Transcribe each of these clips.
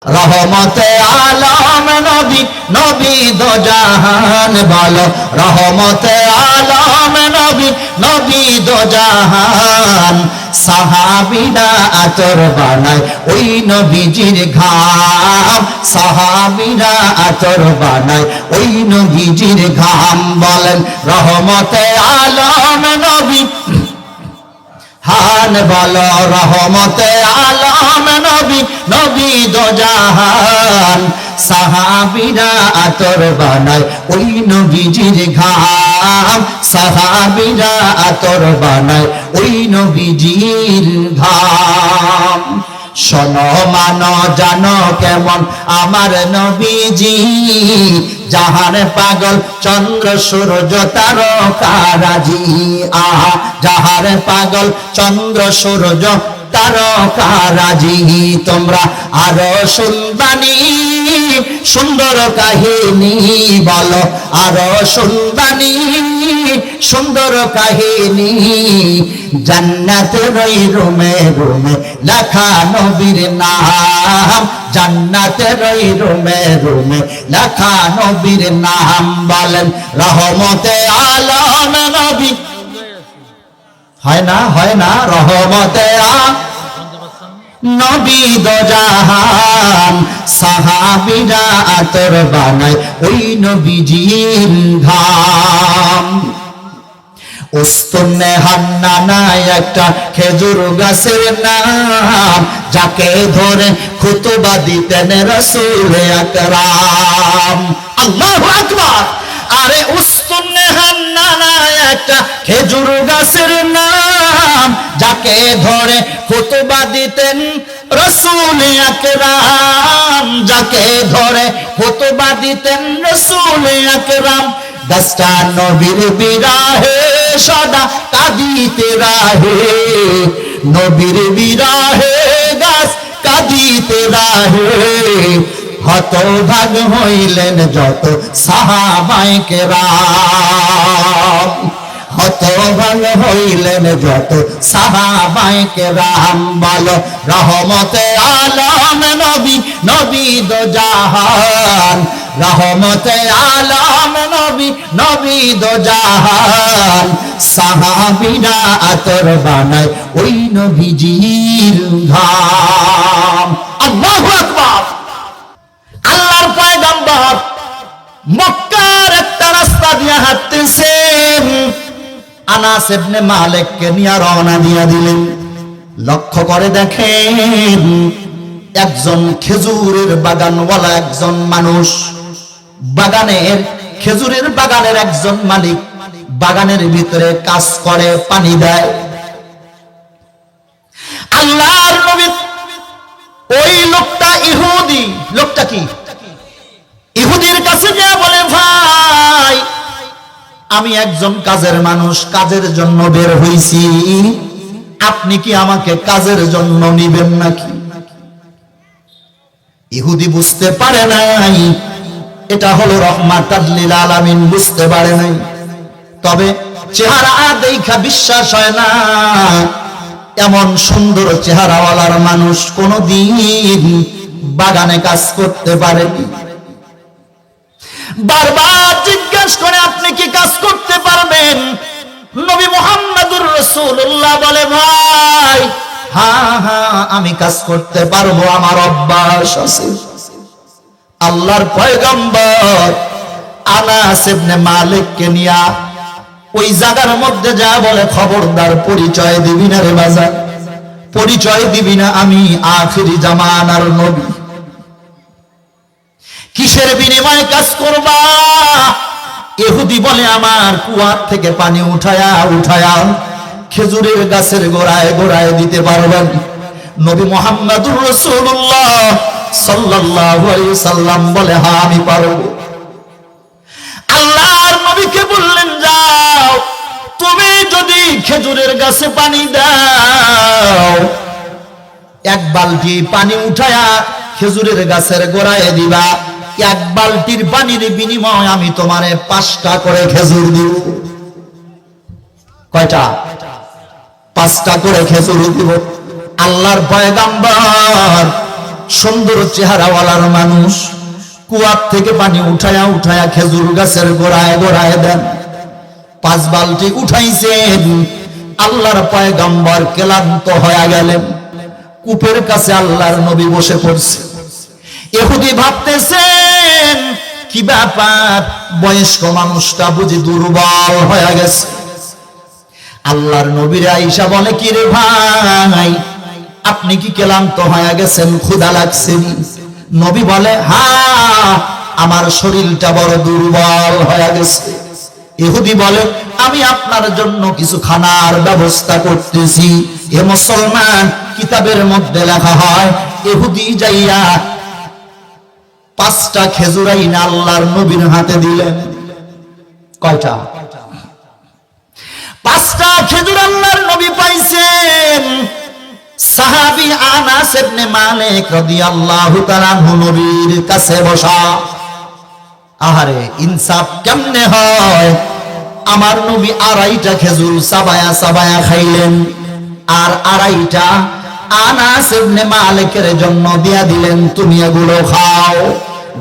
রহমতে আলম নবী, নবী দো জাহান বলো। রহমতে আলম নবী, নবী দো জাহান। সাহাবীরা আতর বানায় ওই নবীজির ঘাম। সাহাবীরা আতর বানায় ওই নবীজির ঘাম। বলেন রহমতে আলম নবী হান বলো। রহমতে আলম নবী, নবী দো জাহান। সাহাবীরা আতর বানায় ওই নবীজির ঘাম। সাহাবীরা আতর বানায় ওই নবীজির ঘাম। শোনো মানো জানো কেমন আমার নবীজি, জাহান পাগল চন্দ্র সূর্য তারকারাজি। আহা জাহান পাগল চন্দ্র সূর্য তারকারাজি। তোমরা আরো শুনবানি সুন্দর কাহিনী বলো। আরো শুনবানি সুন্দর কাহিনী। জান্নাতের ওই রুমে রুমে লেখা নবীর নাম। জান্নাতের ওই রুমে রুমে লেখা নবীর নাম। বলেন রহমতে আলম নবী। হয় না হয় না? রহমতে নবী দো জাহান। সাহাবীরা আতর বানায় ওই নবীজির ঘাম। উস্তুনে হান্নানায় একটা খেজুর গাছের নাম, যাকে ধরে খুতবা দিতেন রাসূল আকরাম। আল্লাহু আকবার। আরে উস্তুনে হান্নানায় একটা খেজুর গাছের নাম, যাকে ধরে খুতবা দিতেন রাসূল আকরাম। যাকে ধরে খুতবা দিতেন রাসূল আকরাম। গাছটা নবীর বিরাহে সদা কাঁদিতে রাহে। নবীর বিরাহে গাছ কাঁদিতে রাহে। হতভাগ হইলেন যত সাহাবায়ে কেরাম। হতভাগ হইলেন যত সাহাবায়ে কেরাম। বলো রহমতে আলম নবী, নবী দো জাহান। রহমতে আলম নবী, নবী দো জাহান। সাহাবীরা আতর বানায় ওই নবীজির ঘাম। আল্লাহু আকবার। আল্লাহর পয়গম্বর মক্কার একটা রাস্তা দিয়ে হাঁটতেছেন। আনাস ইবনে মালিককে নিয়ে রওনা দিয়ে দিলেন। লক্ষ্য করে দেখেন একজন খেজুরের বাগানওয়ালা একজন মানুষ, বাগানের খেজুরের বাগানের একজন মালিক বাগানের ভিতরে কাজ করে, পানি দেয়। আল্লাহর নবী ওই লোকটা ইহুদি। লোকটা কি? ইহুদির কাছে গিয়ে বলে ভাই আমি একজন কাজের মানুষ, কাজের জন্য বের হইছি, আপনি কি আমাকে কাজের জন্য নিবেন নাকি? ইহুদি বুঝতে পারে নাই এটা হলো রাহমাতাল লিল আলামিন, বুঝতে পারে নাই। তবে চেহারা দেখা বিশ্বাস হয় না, এমন সুন্দর চেহারাওয়ালার মানুষ কোনদিন বাগানে কাজ করতে পারেনি। বারবার জিজ্ঞেস করে আপনি কি কাজ করতে পারবেন? নবী মুহাম্মদুর রাসূলুল্লাহ বলে ভাই হ্যাঁ হ্যাঁ আমি কাজ করতে পারবো, আমার অভ্যাস আছে। আল্লাহর পয়গম্বর আনাস ইবনে মালিককে নিয়া ওই জায়গার মধ্যে যা বলে খবরদার পরিচয় দিবি না রে বাজার, পরিচয় দিবি না, আমি আখিরি জামানার নবী। কিসের বিনিময়ে কাজ করবা? ইহুদি বলে আমার কুয়া থেকে পানি উঠায়া উঠায়া খেজুরের গাছের গোড়ায় গোড়ায় দিতে পারবেন। নবী মুহাম্মদুর রাসূলুল্লাহ সাল্লাল্লাহু আলাইহি সাল্লাম বলে হ্যাঁ আমি পারবো। আল্লাহর নবীকে বললেন যাও তুমি যদি খেজুরের গাছে পানি দাও, এক বালতি পানি উঠায়া খেজুরের গাছের গোড়ায় দিবা, এক বালতির পানির বিনিময়ে আমি তোমারে 5টা করে খেজুর দিব। কয়টা? 5টা করে খেজুর দিব। আল্লাহর পয়গম্বর সুন্দর চেহারাওয়ালার মানুষ, কুয়ার থেকে পানি উঠায়া উঠায়া খেজুর গাছের গোড়ায় গোড়ায় দেন। 5 বালতি উঠাইছেন, আল্লাহর পয়গম্বর ক্লান্ত হয়ে গেলেন। কূপের কাছে আল্লাহর নবী বসে পড়ছে। ইহুদি ভাবতেছেন কি ব্যাপার, বয়স্ক মানুষটা বুঝি দুর্বল হয়ে গেছে। আল্লাহর নবীর আয়েশা বলে, কি রে ভাই, আপনি কি ক্লান্ত হয়ে গেছেন, ক্ষুধা লাগছে? নবী বলে, হ্যাঁ, আমার শরীরটা বড় দুর্বল হয়ে গেছে। ইহুদি বলে, আমি আপনার জন্য কিছু খানার ব্যবস্থা করতেছি। এ মুসলমান, কিতাবের মধ্যে লেখা হয় ইহুদি যাইয়া 5টা খেজুর আইনা আল্লাহর নবীর হাতে দিলেন। কয়টা? 5টা খেজুর আল্লাহর নবী পাইছেন। সাহাবী আনাস ইবনে মালিক রাদিয়াল্লাহু তাআলা নবীর কাছে বসা। আহারে, ইনসাফ কেমনে হয়? আমার নবী 2.5টা খেজুর চাবায়া চাবায়া খাইলেন, আর 2.5টা আনাস ইবনে মালিকের জন্য দিয়া দিলেন, তুমি এগুলো খাও।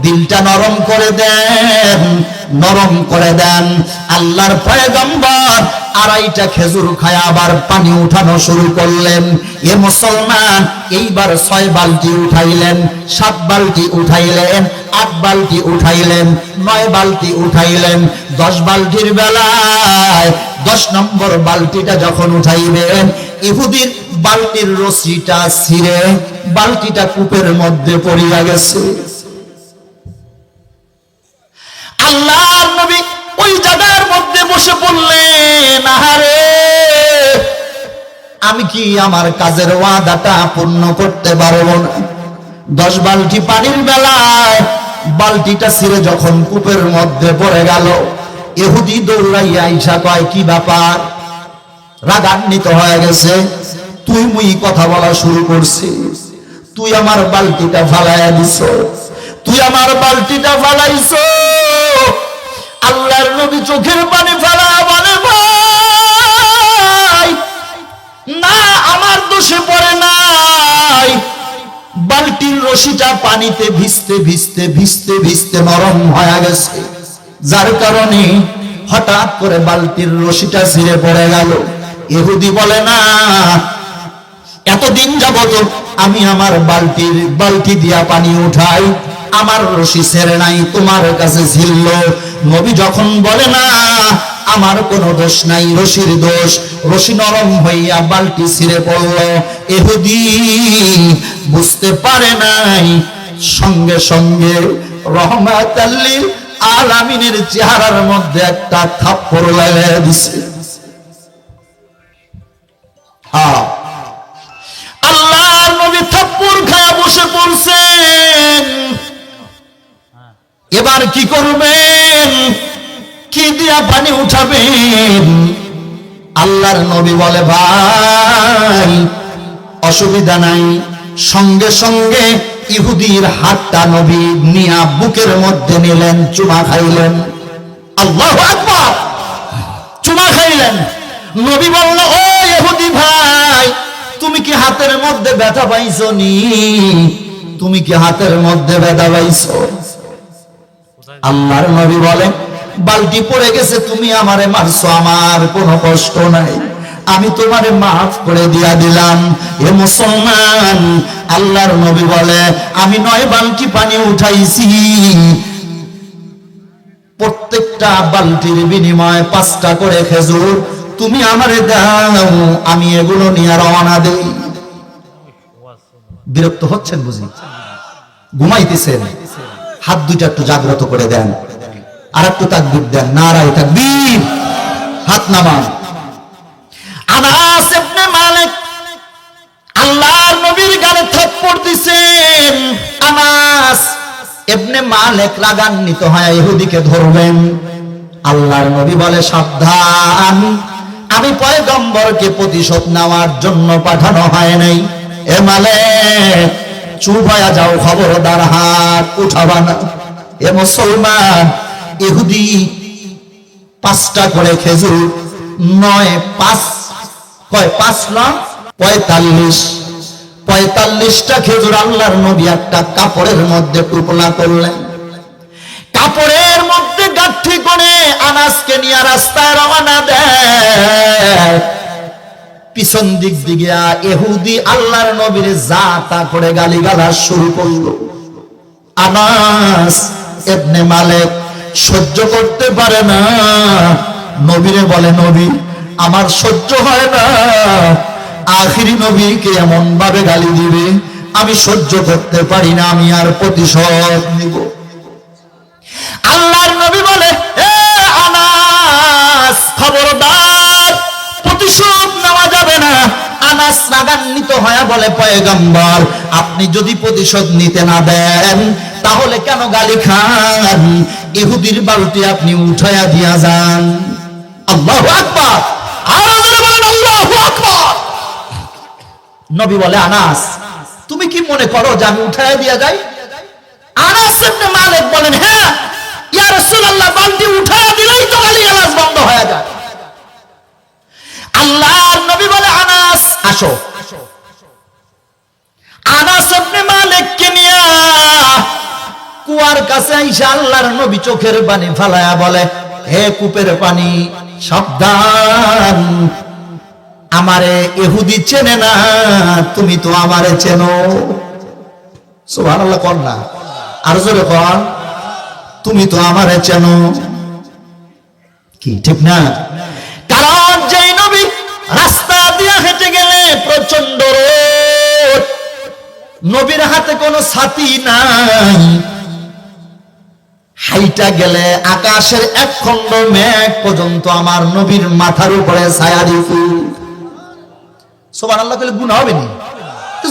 দিলটা নরম করে দেন, নরম করে দেন। আল্লাহর পয়গম্বর 2.5টা খেজুর খায় আবার পানি উঠানো শুরু করলেন। এ মুসলমান, এইবার 6 বালতি উঠাইলেন, 7 বালতি উঠাইলেন, 8 বালতি উঠাইলেন, 9 বালতি উঠাইলেন। 10 বালতির বেলায় 10 নম্বর বালতিটা যখন উঠাইবেন, ইহুদির বালতির রশিটা ছিঁড়ে বালতিটা কূপের মধ্যে পড়িয়া গেছে। আল্লাহর নবী ওই জায়গার মধ্যে বসে পড়লেন, আহারে, আমি কি আমার কাজের ওয়াদাটা পূর্ণ করতে পারবো না? 10 বালতি পানির বেলায় বালতিটা ছিঁড়ে যখন কূপের মধ্যে পড়ে গেল, ইহুদি দৌড়াইয়া আইসা কয়, কি ব্যাপার? রাগান্বিত হয়ে গেছে। তুই মুই কথা বলা শুরু করছিস, তুই আমার বালতিটা ফালাইয়া দিছ, তুই আমার বালতিটা ফালাইছ। আল্লাহর নবী চোখের পানি ফেলা বলে, ভাই, না, আমার দোষে পড়ে নাই। বালতির রশিটা পানিতে ভিজতে ভিজতে ভিজতে ভিজতে নরম হয়ে গেছে, যার কারণে হঠাৎ করে বালতির রশিটা ছিঁড়ে পড়ে গেল। ইহুদি বলে, না, এতদিন যাবত আমি আমার বালতি দিয়া পানি উঠাই, আমার রশি ছেড়ে নাই, তোমার কাছে ছিল। নবী যখন বলে, না, আমার কোনো দোষ নাই, রশির দোষ, রশি নরম হইয়া বালতি ছিঁড়ে পড়ল। ইহুদি বুঝতে পারে নাই, সঙ্গে সঙ্গে রহমাতাল লিল আলামিনের চেহারার মধ্যে একটা থাপ্পড় লাগাইয়া দিছে। আল্লাহর নবী থাপ্পড় খায়া বসে পড়ছেন। এবার কি করবেন? কি দিয়া পানি উঠাবেন? আল্লাহর নবী বলে, ভাই, অসুবিধা নাই। সঙ্গে সঙ্গে ইহুদির হাতটা নবী নিয়া বুকের মধ্যে নিলেন, চুমা খাইলেন। আল্লাহু আকবার! চুমা খাইলেন। নবী বলল, ও ইহুদি ভাই, তুমি কি হাতের মধ্যে ব্যথা পাইছো নি? তুমি কি হাতের মধ্যে ব্যথা পাইছো? আল্লাহর নবী বলে, বালতি পড়ে গেছে, তুমি আমারে মারছো, আমার কোনো কষ্ট নাই, আমি তোমারে মাফ করে দিয়া দিলাম। এ মুসলমান, আল্লাহর নবী বলে, আমি 9 বালতি পানি উঠাইছি, প্রত্যেকটা বালতির বিনিময়ে 5টা করে খেজুর তুমি আমারে দাও, আমি এগুলো নিয়ে রওনা দেই। বিরক্ত হচ্ছেন বুঝি? ঘুমাইতেছেন? হাত দুইটা একটু জাগ্রত করে দেন, আর একটু তাকবীর দেন, নারায়ে তাকবীর। হাত নামান। আনাস ইবনে মালিক আল্লাহর নবীর গালে থাপ্পড় দিছেন। আনাস ইবনে মালিক রাগান্বিত হয়ে ইহুদিকে ধরবেন। আল্লাহর নবী বলে, সাবধান, আমি পয়গম্বরকে প্রতিশোধ নেওয়ার জন্য পাঠানো হয় নাই। এ মালিক, চুপ হয়ে যাও, খবরদার, হাত উঠাবা না। এ মুসলমান, ইহুদি 5টা করে খেজুর, 9 5 45 45টা খেজুর আল্লাহর নবী একটা কাপড়ের মধ্যে টুকলা করলেন, কাপড়ের মধ্যে গাঁথি করে আনাসকে নিয়ে রাস্তায় রওনা দেয়। পিছন দিক দিকে ইহুদি আল্লাহর নবীর যা তা করে গালিগালাজ শুরু করলো। আনাস ইবনে মালিক সহ্য করতে পারে না, নবীরে বলে, নবী আমার সহ্য হয় না, আখিরি নবীকে এমন ভাবে গালি দিবে আমি সহ্য করতে পারি না, আমি আর প্রতিশোধ নিব। আল্লাহর নবী বলে, এ আনাস খবরদার, প্রতিশোধ নেওয়া যাবে না। আনাস রাগান্বিত হয়ে বলে, পয়গম্বর আপনি যদি প্রতিশোধ নিতে না দেন তাহলে কেন গালি খান? ইহুদির বালতি আপনি উঠায়া দিয়া যান। আল্লাহু আকবার, আরো জোরে বলেন আল্লাহু আকবার। নবী বলে, আনাস তুমি কি মনে করো যে আমি উঠায়া দিয়া যাই? আনাস ইবনে মালিক বলেন, হ্যাঁ ইয়া রাসূলুল্লাহ, বালতি উঠায়া দিলেই তো গালিগালাজ বন্ধ হয়ে যায়। আল্লাহর নবী বলে, আনাস আসো। আনাস ইবনে মালিককে নিয়ে কুয়ার কাছে আইসা আল্লাহর নবী চোখের পানি ফালায়া বলে, হে কূপের পানি সাবধান, আমারে ইহুদি চেনে না, তুমি তো আমারে চেনো। সুবহানাল্লাহ, কর না আর জোরে কর, তুমি তো আমারে চেনো। কি ঠিক না? কারণ যেই নবী রাস্তা দিয়ে হেঁটে গেলে প্রচন্ড রোদ, নবীর হাতে কোনো ছাতি নাই, হাইটা গেলে আকাশের এক খণ্ড মেঘ পর্যন্ত আমার নবীর মাথার উপরে ছায়া দিত। সুবহানাল্লাহ কইলে গুনাহ হবে নি?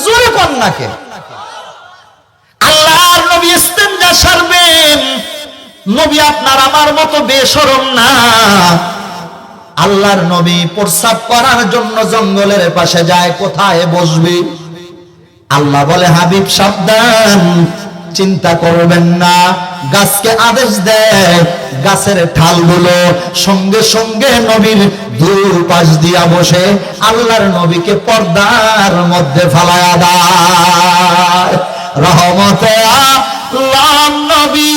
জোরে কোন নাকে। আল্লাহর নবী ইস্তেনজা সারবেন, নবী আপনার আমার মতো বেশরম না। আল্লাহর নবী প্রস্রাব করার জন্য জঙ্গলের পাশে যায়, কোথায় বসবে? আল্লাহ বলে, হাবিব সাবধান, চিন্তা করবেন না। গাছকে আদেশ দেয়, গাছের ঠালগুলো সঙ্গে সঙ্গে নবীর দুই পাশ দিয়া বসে আল্লাহর নবীকে পর্দার মধ্যে ফালায়া দেয়। রহমতে আল্লাহ নবী,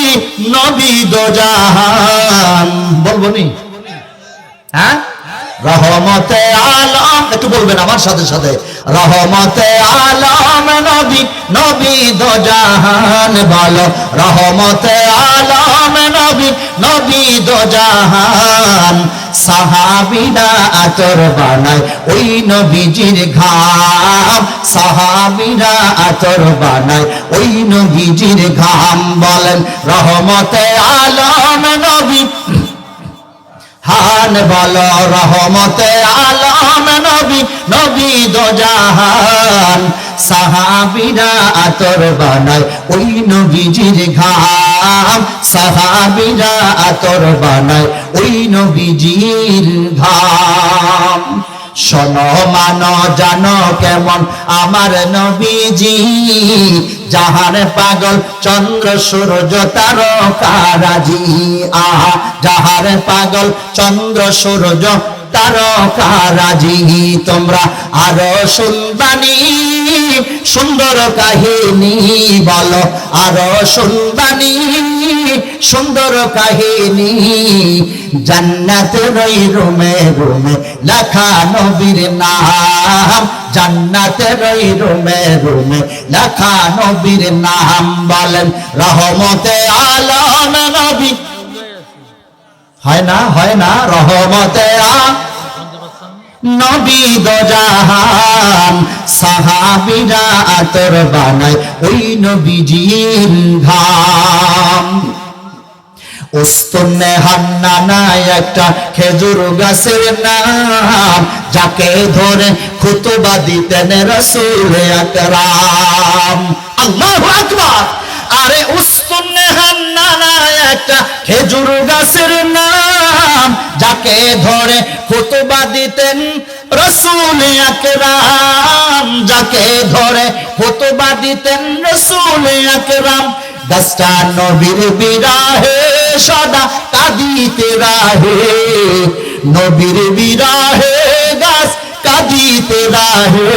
নবী দোজাহান, বলবো নি? হ্যাঁ, রহমতে আলম, একটু বলবেন আমার সাথে সাথে, রহমতে আলম নবী, নবী দোজাহান, বলো রহমতে আলম নবী, নবী দোজাহান। সাহাবীরা আতর বানায় ওই নবীজির ঘাম, সাহাবীরা আতর বানায় ওই নবীজির ঘাম। বলেন রহমতে আলম নবী হান, বলো রহমতে আলম নবী, নবী দোজাহান। সাহাবীরা আতর বানায় ওই নবীজির ঘাম, সাহাবীরা আতর বানায় ওই নবীজির ঘাম। শোনো মানো জানো কেমন আমার নবীজি, জাহান পাগল চন্দ্র সূর্য তারকারাজি। আহা, জাহান পাগল চন্দ্র সূর্য তারকারাজি। তোমরা আরো শুনবানি সুন্দর কাহিনী, বলো আরো শুনবানি সুন্দর কাহিনী। জান্নাতের ওই রুমে রুমে লেখা নবীর নাম, জান্নাতের ওই রুমে রুমে লেখা নবীর নাম। বলেন রহমতে আলম নবী, হয় না হয় না, রহমতে নবী দোজাহান। সাহাবীরা আতর বানায় ওই নবীজির ঘাম। উস্তুনে হান্নানায় একটা খেজুর গাছের নাম, যাকে ধরে খুতবা দিতেন রাসূল আকরাম। আল্লাহু আকবার। আরে উস্তুনে হান্নানায় একটা খেজুর গাছের নাম, যাকে ধরে খুতবা দিতেন রাসূল আকরাম, যাকে ধরে খুতবা দিতেন রাসূল আকরাম। গাছটা নবীর বিরাহে সদা কাঁদিতে রাহে, নবীর বিরাহে গাছ কাঁদিতে রাহে।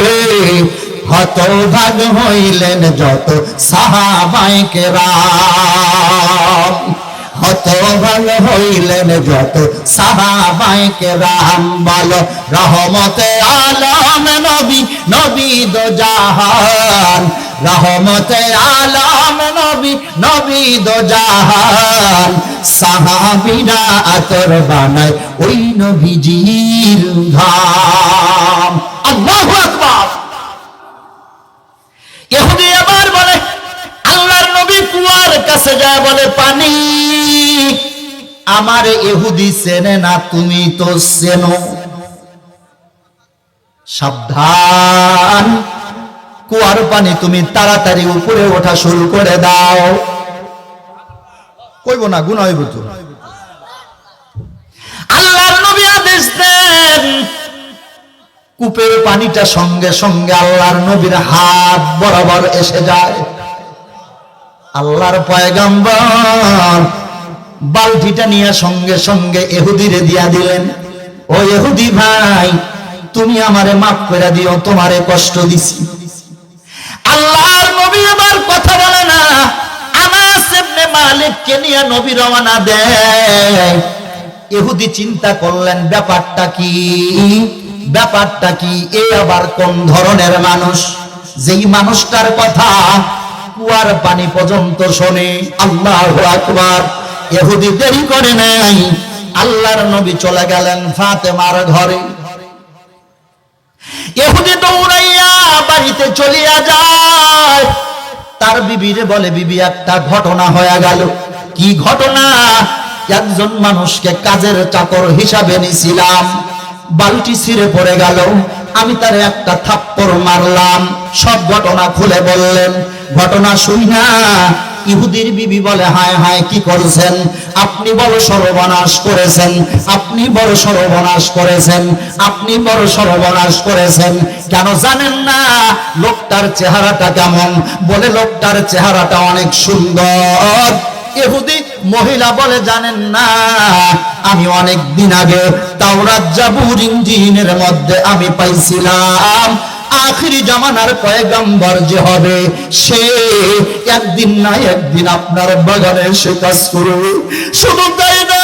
হতভাগ হইলেন যত সাহাবায়ে কেরাম, হতভাগ হইলেন যত সাহাবায়ে কেরাম। বলো রহমতে আলম নবী, নবী দো জাহান, রহমতে আলম নবী, নবী দো জাহান। সাহাবীরা আতর বানায় ওই নবীজির ঘাম। আল্লাহু আকবার। ইহুদি আবার বলে, আল্লাহর নবী কুয়ার কাছে যায় বলে পানি। আমার ইহুদি চেনে না, তুমি তো চেনো। সাবধান, কুয়ার পানি তুমি তাড়াতাড়ি উপরে ওঠা শুরু করে দাও। কইব না, গুনাহ হইব তো। আল্লাহর নবী আদেশ দেন, কূপের পানিটা সঙ্গে সঙ্গে আল্লাহর নবীর হাত বরাবর এসে যায়। আল্লাহর পয়গম্বর বালতিটা নিয়ে সঙ্গে সঙ্গে ইহুদিরে দিয়া দিলেন। ও ইহুদি ভাই, তুমি আমারে মাফ করে দিও, তোমারে কষ্ট দিছি। আল্লাহর নবী আবার কথা বলে না। আনাস ইবনে মালিককে নিয়ে নবী রওনা দেয়। ইহুদি চিন্তা করলেন ব্যাপারটা কি, ব্যাপারটা কি? এ আবার কোন ধরনের মানুষ, যেই মানুষটার কথা কুয়ার পানি পর্যন্ত শোনে। আল্লাহু আকবার। ইহুদি দেরি করে নাই, আল্লাহর নবী চলে গেলেন ফাতেমার ঘরে। ইহুদি দৌড়াইয়া বাড়িতে চলিয়া যায়। তার বিবিরে বলে, বিবি একটা ঘটনা হয়ে গেল। কি ঘটনা? একজন মানুষকে কাজের চাকর হিসাবে নিছিলাম, বালতি ছিঁড়ে পড়ে গেল, আমি তার একটা থাপ্পড় মারলাম। সব ঘটনা খুলে বললেন। ঘটনা শুনা ইহুদির বিবি বলে, হায় হায়, কি করেছেন আপনি? বড় সর্বনাশ করেছেন, আপনি বড় সর্বনাশ করেছেন, আপনি বড় সর্বনাশ করেছেন। কেন জানেন না লোকটার চেহারাটা কেমন? বলে লোকটার চেহারাটা অনেক সুন্দর। ইহুদি মহিলা বলে, জানেন না, আমি অনেক দিন আগে তাওরাত জাবুর ইনজিলের মধ্যে আমি পাইছিলাম আখিরি জামানার পয়গম্বর যে হবে সে একদিন না একদিন আপনার বাগানে এসে কাজ করবে। শুধু তাই না,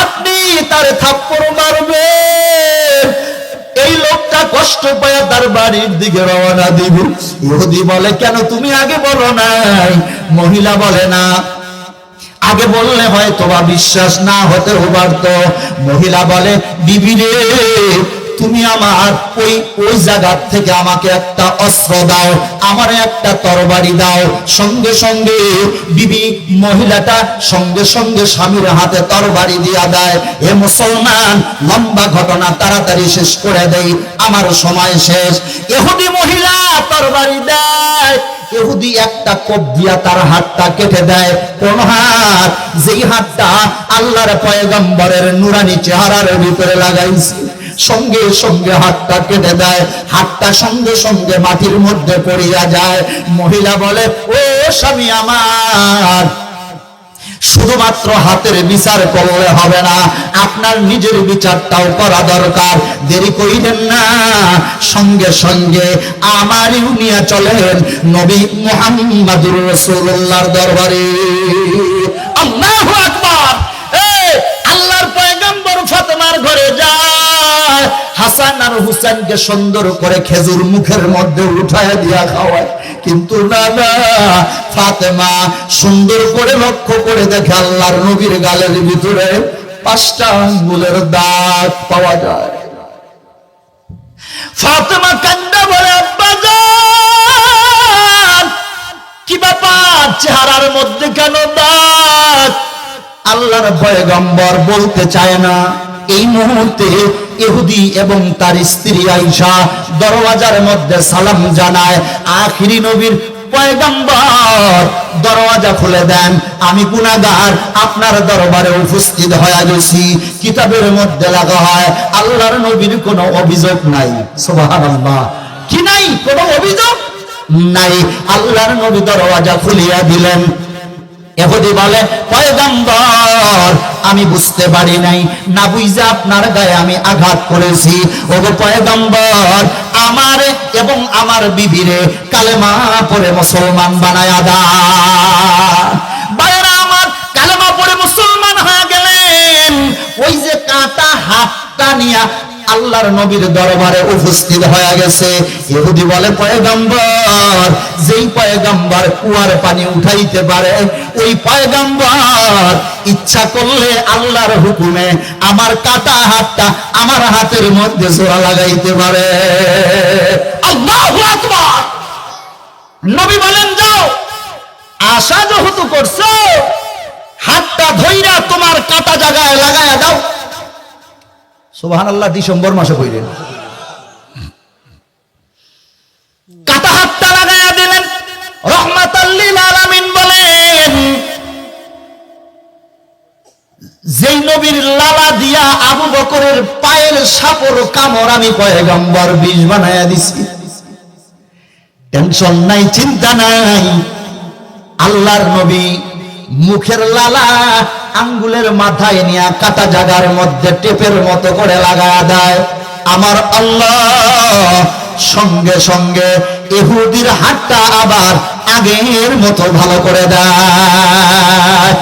আপনি তার থাপ্পড় মারবেন। এই লোকটা কষ্ট পায় তার বাড়ির দিকে রওনা দিবে। ইহুদি বলে, কেন তুমি আগে বলো নাই? মহিলা বলে, না, আগে বললে হয়তো বা বিশ্বাস না হতেও পারত। মহিলা বলে, বিবি রে, তুমি আমার ওই জায়গা থেকে আমাকে একটা অস্ত্র দাও, আমার একটা তরবারি দাও। সঙ্গে সঙ্গে বিবি মহিলাটা সঙ্গে সঙ্গে স্বামীর হাতে তরবারি দিয়া দেয়। এ মুসলমান, লম্বা ঘটনা তাড়াতাড়ি শেষ করে দেই, আমার সময় শেষ। ইহুদি মহিলা তরবারি দেয়। ইহুদি একটা কোপ দিয়া তার হাতটা কেটে দেয়। কোন হাত? যেই হাতটা আল্লাহর পয়গম্বরের নুরানি চেহারার ভিতরে লাগাইছে। সঙ্গে সঙ্গে হাতটা কেটে দেয়। হাতটা সঙ্গে সঙ্গে মাটির মধ্যে পড়িয়া যায়। মহিলা বলে, ও স্বামী আমার, শুধুমাত্র হাতের বিচার করলে হবে না, আপনার নিজের বিচারটাও করা দরকার। দেরি করিলেন না, সঙ্গে সঙ্গে আমারই নিয়ে চলেন নবী মুহাম্মদুর রাসূলুল্লাহর দরবারে। আল্লাহু আকবার। আল্লাহর পয়গম্বর ফাতেমার ঘরে যায়। হাসান আর হুসেনকে সুন্দর করে খেজুর মুখের মধ্যে উঠায় দিয়া খাওয়ায়। কিন্তু না না, ফাতেমা সুন্দর করে লক্ষ্য করে দেখে আল্লাহর নবীর গালের ভিতরে 5টা আঙ্গুলের দাগ পাওয়া যায়। ফাতেমা কান্না বলে, আব্বা জান, কি ব্যাপার? চেহারার মধ্যে কেন দাগ? আল্লাহর পয়গম্বর বলতে চায় না। এই মুহূর্তে ইহুদি এবং তার স্ত্রী আয়েশা দরওয়াজার মধ্যে সালাম জানায়। আখিরি নবীর পয়গম্বর দরওয়াজা খুলে দেন, আমি গুনাহগার আপনার দরবারে উপস্থিত হয়ে গেছি। কিতাবের মধ্যে লেখা হয় আল্লাহর নবীর কোনো অভিযোগ নাই। সুবহানাল্লাহ। কি নাই? কোনো অভিযোগ নাই। আল্লাহর নবী দরওয়াজা খুলিয়া দিলেন। ইহুদি বলে পয়গম্বর আমি বুঝতে পারি নাই, না বুঝে আপনার গায়ে আমি আঘাত করেছি। ওগো পয়গম্বর আমারে এবং আমার বিবিরে কালেমা পড়ে মুসলমান বানায়া দাও। বাইরা আমার কালেমা পড়ে মুসলমান হয়ে গেলেন। ওই যে কাটা হাতটা নিয়া আল্লাহর নবীর দরবারে উপস্থিত হয়ে গেছে। ইহুদি বলে পয়গম্বর যেই পয়গম্বর কুয়ার পানি উঠাইতে পারে ওই পয়গম্বর ইচ্ছা করলে আল্লাহর হুকুমে আমার কাটা হাতটা আমার হাতের মধ্যে জোড়া লাগাইতে পারে। আল্লাহু আকবার। নবী বলেন যাও, আশা যেহেতু করছো হাতটা ধইরা তোমার কাটা জায়গায় লাগায়া দাও। সুবহানাল্লাহ। ডিসেম্বর মাসে কইলেন, কাটা হাতটা লাগায়া দিলেন। রাহমাতাল লিল আলামিন বলেন যেই নবীর লালা দিয়া আবু বকরের পায়ের সাপর কামড় আমি পয়গম্বর বিষ বানায়া দিছি। টেনশন নাই, চিন্তা নাই। আল্লাহর নবী মুখের লালা আঙ্গুলের মাথায় নিয়ে কাটা জায়গার মধ্যে টেপের মতো করে লাগায়া দেয়। আমার আল্লাহ সঙ্গে সঙ্গে ইহুদির হাতটা আবার আগের মতো ভালো করে দেয়।